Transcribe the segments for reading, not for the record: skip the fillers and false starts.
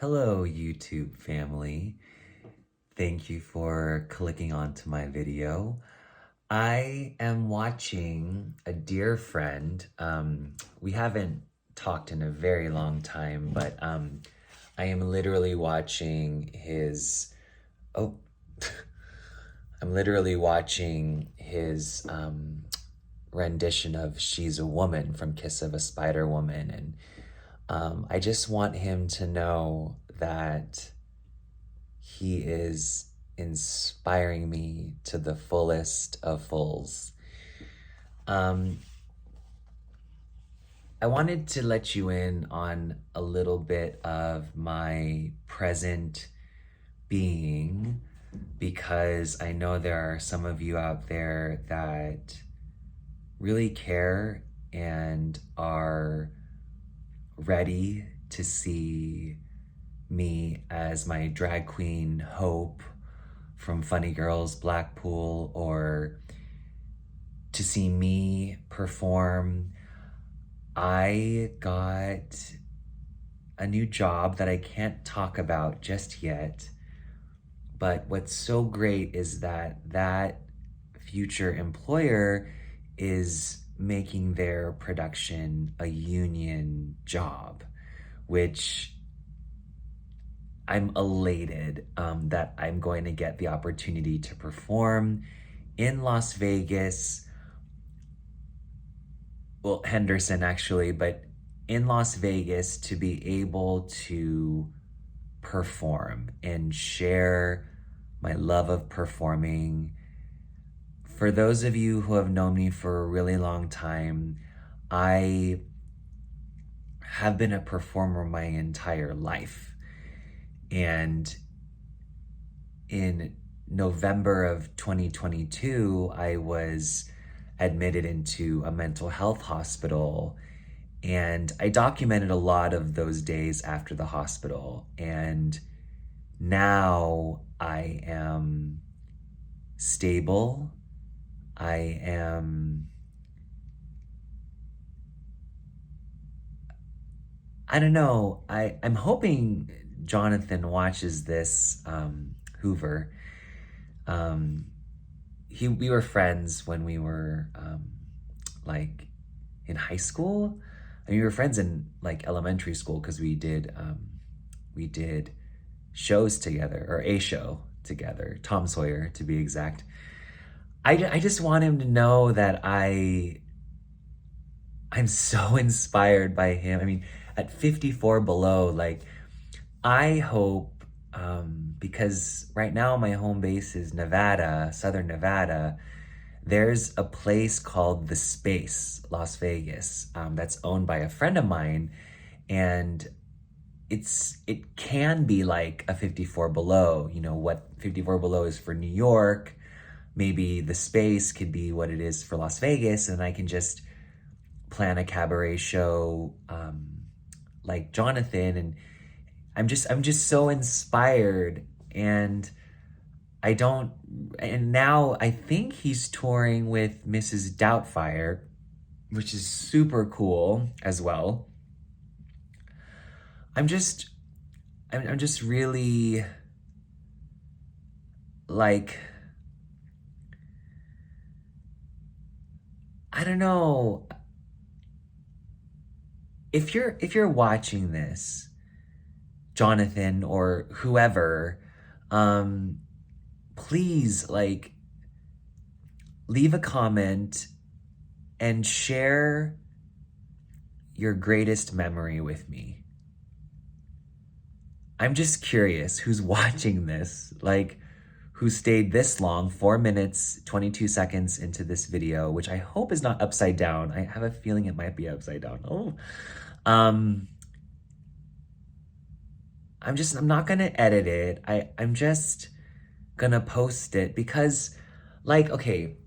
Hello, YouTube family. Thank you for clicking onto my video. I am watching a dear friend. We haven't talked in a very long time, but I am literally watching his. Oh, I'm literally watching his rendition of "She's a Woman" from Kiss of a Spider Woman, and I just want him to know that he is inspiring me to the fullest of fulls. Um, I wanted to let you in on a little bit of my present being because I know there are some of you out there that really care and are ready to see me as my drag queen Hope from Funny Girls Blackpool, or to see me perform. I got a new job that I can't talk about just yet, but what's so great is that future employer is making their production a union job, which I'm elated that I'm going to get the opportunity to perform in Las Vegas. Well, Henderson actually, but in Las Vegas, to be able to perform and share my love of performing. For those of you who have known me for a really long time, I have been a performer my entire life. And in November of 2022, I was admitted into a mental health hospital, and I documented a lot of those days after the hospital. And now I am stable. I don't know. I'm hoping Jonathan watches this, Hoover. Um, we were friends when we were like in high school. I mean, we were friends in like elementary school because we did shows together, or a show together, Tom Sawyer to be exact. I just want him to know that I'm so inspired by him. I mean, at 54 below, like, I hope, because right now my home base is Nevada, Southern Nevada. There's a place called The Space, Las Vegas, that's owned by a friend of mine, and it can be like a 54 below. You know what 54 below is for New York. Maybe The Space could be what it is for Las Vegas, and I can just plan a cabaret show, like Jonathan, and I'm just so inspired. And I don't and now I think he's touring with Mrs. Doubtfire, which is super cool as well. I'm just I'm just really, like, I don't know. If you're watching this, Jonathan or whoever, um, please, like, leave a comment and share your greatest memory with me. I'm just curious who's watching this, like, who stayed this long, 4 minutes, 22 seconds into this video, which I hope is not upside down. I have a feeling it might be upside down. Oh, um, I'm not gonna edit it. I'm just gonna post it because, like, okay,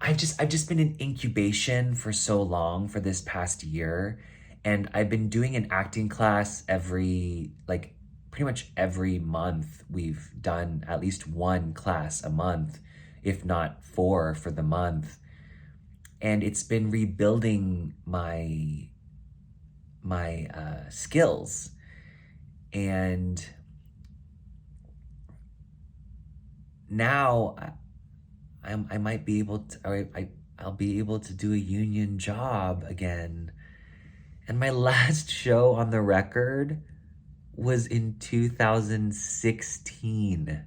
I've just been in incubation for so long for this past year, and I've been doing an acting class every, like, pretty much every month. We've done at least one class a month, if not four for the month. And it's been rebuilding my my skills. And now I might be able to, or I'll be able to do a union job again. And my last show on the record was in 2016.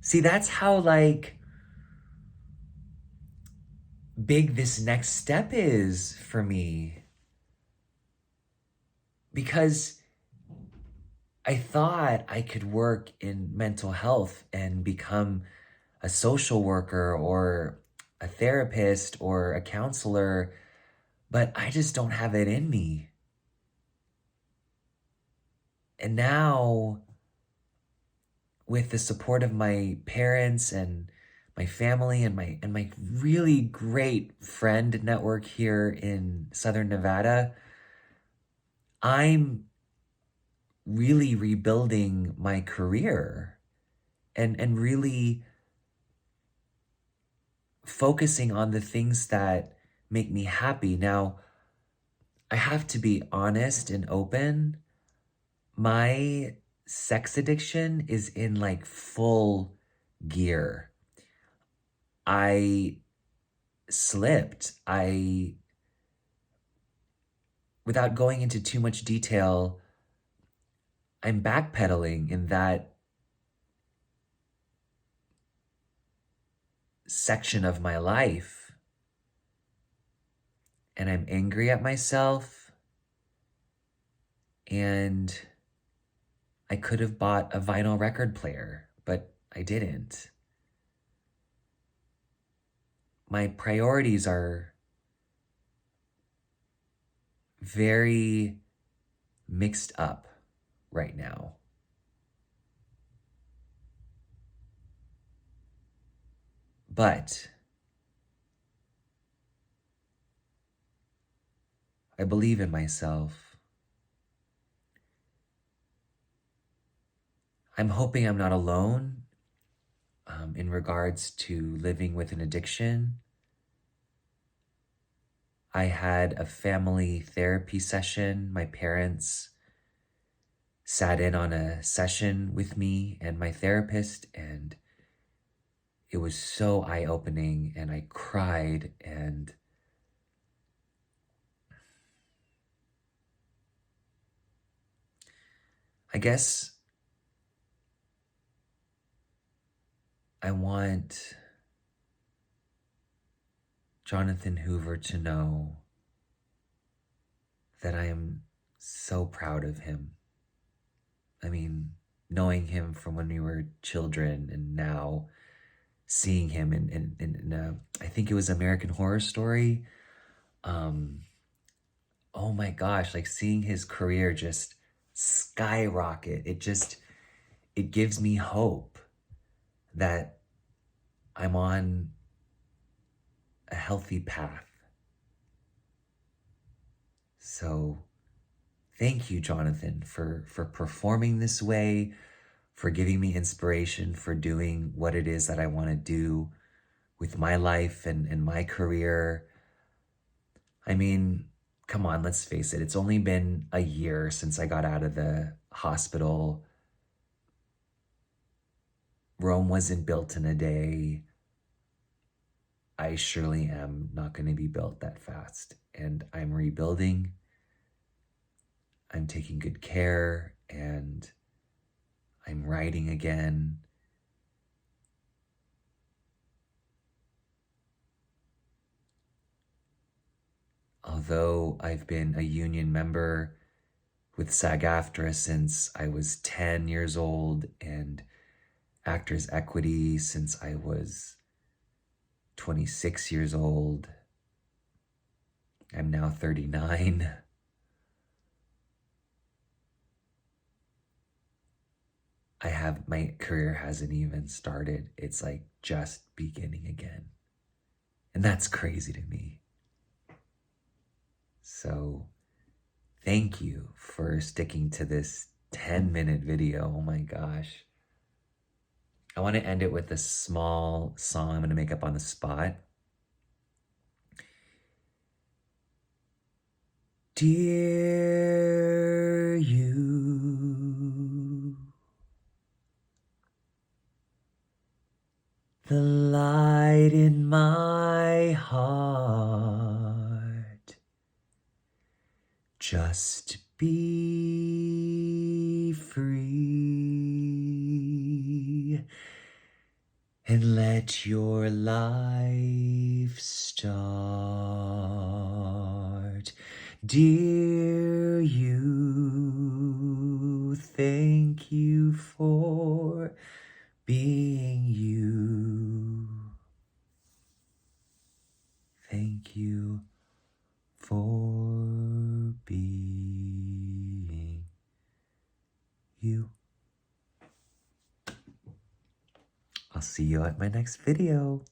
See, that's how like big this next step is for me. Because I thought I could work in mental health and become a social worker or a therapist or a counselor, but I just don't have it in me. And now, with the support of my parents and my family and my really great friend network here in Southern Nevada, I'm really rebuilding my career and really focusing on the things that make me happy. Now, I have to be honest and open. My sex addiction is in like full gear. I slipped. Without going into too much detail, I'm backpedaling in that section of my life. And I'm angry at myself. And I could have bought a vinyl record player, but I didn't. My priorities are very mixed up right now. But I believe in myself. I'm hoping I'm not alone in regards to living with an addiction. I had a family therapy session. My parents sat in on a session with me and my therapist, and it was so eye-opening, and I cried, and I guess I want Jonathan Hoover to know that I am so proud of him. I mean, knowing him from when we were children and now seeing him in I think it was American Horror Story. Oh my gosh, like seeing his career just skyrocket. It gives me hope that I'm on a healthy path. So thank you, Jonathan, for performing this way, for giving me inspiration, for doing what it is that I want to do with my life and my career. I mean, come on, let's face it. It's only been a year since I got out of the hospital. Rome wasn't built in a day. I surely am not going to be built that fast. And I'm rebuilding. I'm taking good care, and I'm writing again. Although I've been a union member with SAG-AFTRA since I was 10 years old and Actors Equity since I was 26 years old. I'm now 39. My career hasn't even started. It's like just beginning again. And that's crazy to me. So thank you for sticking to this 10-minute video. Oh my gosh. I want to end it with a small song I'm going to make up on the spot. Dear you, the light in my heart, just be free and let your life start. Dear you, thank you for being you. Thank you for being you. I'll see you at my next video.